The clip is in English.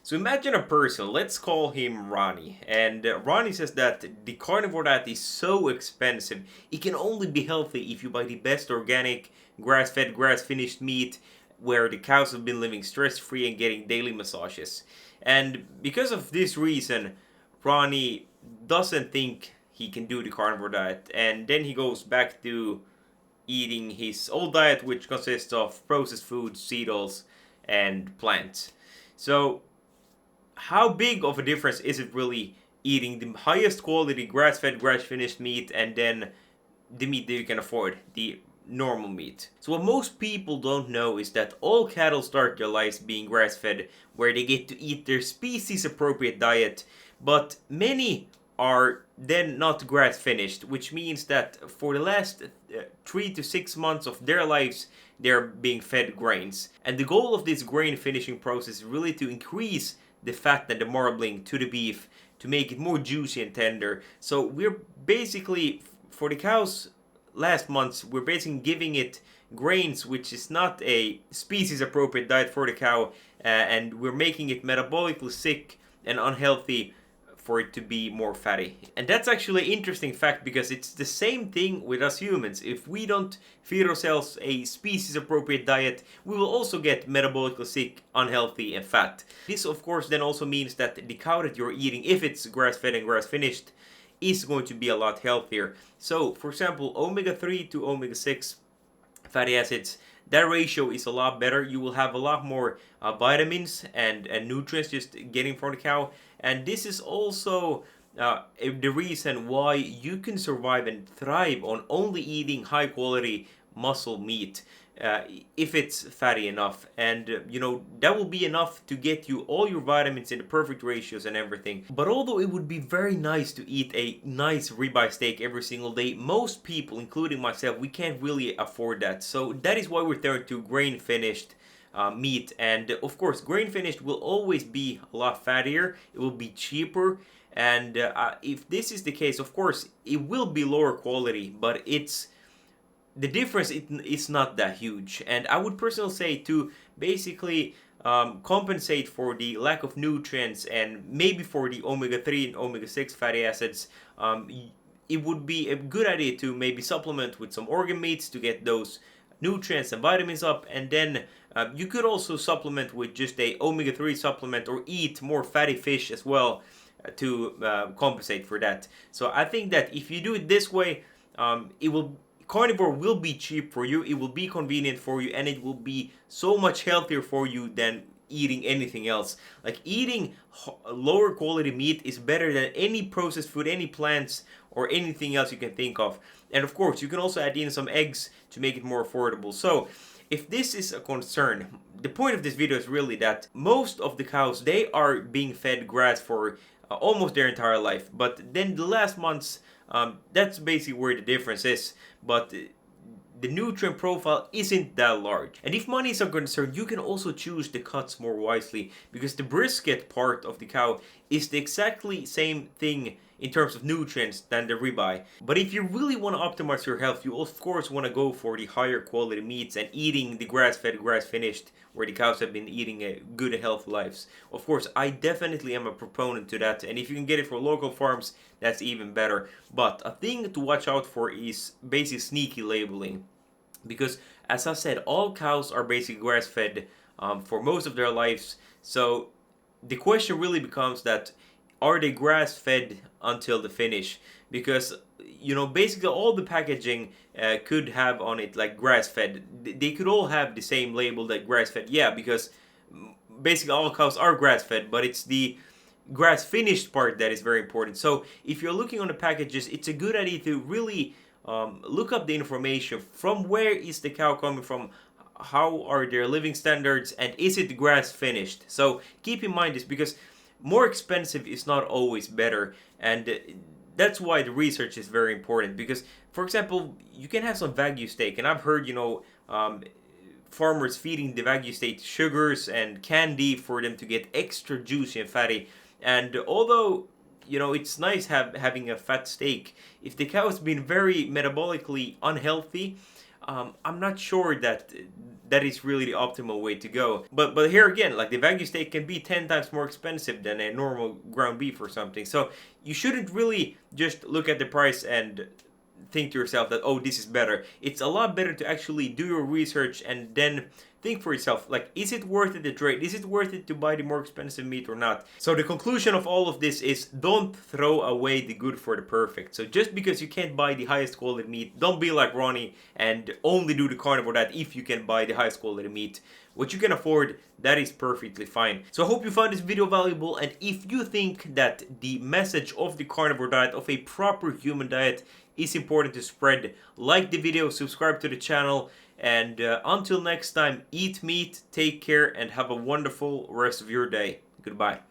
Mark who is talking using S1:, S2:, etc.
S1: So imagine a person, let's call him Ronnie, and Ronnie says that the carnivore diet is so expensive, it can only be healthy if you buy the best organic, grass-fed, grass-finished meat, where the cows have been living stress-free and getting daily massages. And because of this reason, Ronnie doesn't think he can do the carnivore diet, and then he goes back to eating his old diet, which consists of processed foods, seed oils, and plants. So how big of a difference is it really eating the highest quality grass-fed, grass-finished meat and then the meat that you can afford, the normal meat? So what most people don't know is that all cattle start their lives being grass-fed, where they get to eat their species-appropriate diet, but many are then not grass-finished, which means that for the last 3 to 6 months of their lives, they're being fed grains. And the goal of this grain finishing process is really to increase the fat and the marbling to the beef to make it more juicy and tender. So we're basically, for the cows last months, we're basically giving it grains, which is not a species appropriate diet for the cow, and we're making it metabolically sick and unhealthy for it to be more fatty. And that's actually an interesting fact because it's the same thing with us humans. If we don't feed ourselves a species appropriate diet, we will also get metabolically sick, unhealthy, and fat. This, of course, then also means that the cow that you're eating, if it's grass fed and grass finished, is going to be a lot healthier. So, for example, omega 3 to omega 6 fatty acids, that ratio is a lot better. You will have a lot more vitamins and nutrients just getting from the cow. And this is also the reason why you can survive and thrive on only eating high quality muscle meat if it's fatty enough. And that will be enough to get you all your vitamins in the perfect ratios and everything. But although it would be very nice to eat a nice ribeye steak every single day, most people, including myself, we can't really afford that. So that is why we're turning to grain finished meat. And of course, grain finished will always be a lot fattier, it will be cheaper. And if this is the case, of course, it will be lower quality, but the difference is not that huge. And I would personally say to basically compensate for the lack of nutrients and maybe for the omega 3 and omega 6 fatty acids, it would be a good idea to maybe supplement with some organ meats to get those nutrients and vitamins up. And then you could also supplement with just a omega 3 supplement or eat more fatty fish as well to compensate for that. So I think that if you do it this way, carnivore will be cheap for you, it will be convenient for you, and it will be so much healthier for you than eating anything else. Like eating lower quality meat is better than any processed food, any plants, or anything else you can think of. And of course, you can also add in some eggs to make it more affordable. So if this is a concern, the point of this video is really that most of the cows, they are being fed grass for almost their entire life. But then the last months, that's basically where the difference is. But the nutrient profile isn't that large. And if money is a concern, you can also choose the cuts more wisely, because the brisket part of the cow is the exactly same thing in terms of nutrients than the ribeye. But if you really want to optimize your health, you of course want to go for the higher quality meats and eating the grass-fed, grass-finished, where the cows have been eating a good health lives. Of course, I definitely am a proponent to that, and if you can get it for local farms, that's even better. But a thing to watch out for is basic sneaky labeling, because as I said, all cows are basically grass-fed for most of their lives. So the question really becomes that, are they grass-fed until the finish? Because basically all the packaging could have on it like grass-fed. They could all have the same label that grass-fed. Yeah, because basically all cows are grass-fed, but it's the grass-finished part that is very important. So if you're looking on the packages, it's a good idea to really look up the information. From where is the cow coming from? How are their living standards? And is it grass-finished? So keep in mind this, because more expensive is not always better, and that's why the research is very important. Because, for example, you can have some Wagyu steak, and I've heard farmers feeding the Wagyu steak sugars and candy for them to get extra juicy and fatty. And although it's nice having a fat steak, if the cow has been very metabolically unhealthy, I'm not sure that that is really the optimal way to go. But here again, like the Wagyu steak can be 10 times more expensive than a normal ground beef or something. So you shouldn't really just look at the price and think to yourself that, oh, this is better. It's a lot better to actually do your research and then think for yourself, like, is it worth it to trade? Is it worth it to buy the more expensive meat or not? So the conclusion of all of this is, don't throw away the good for the perfect. So just because you can't buy the highest quality meat, don't be like Ronnie and only do the carnivore diet if you can buy the highest quality meat. What you can afford, that is perfectly fine. So I hope you found this video valuable, and if you think that the message of the carnivore diet, of a proper human diet, is important to spread, like the video, subscribe to the channel, and until next time, eat meat, take care, and have a wonderful rest of your day. Goodbye.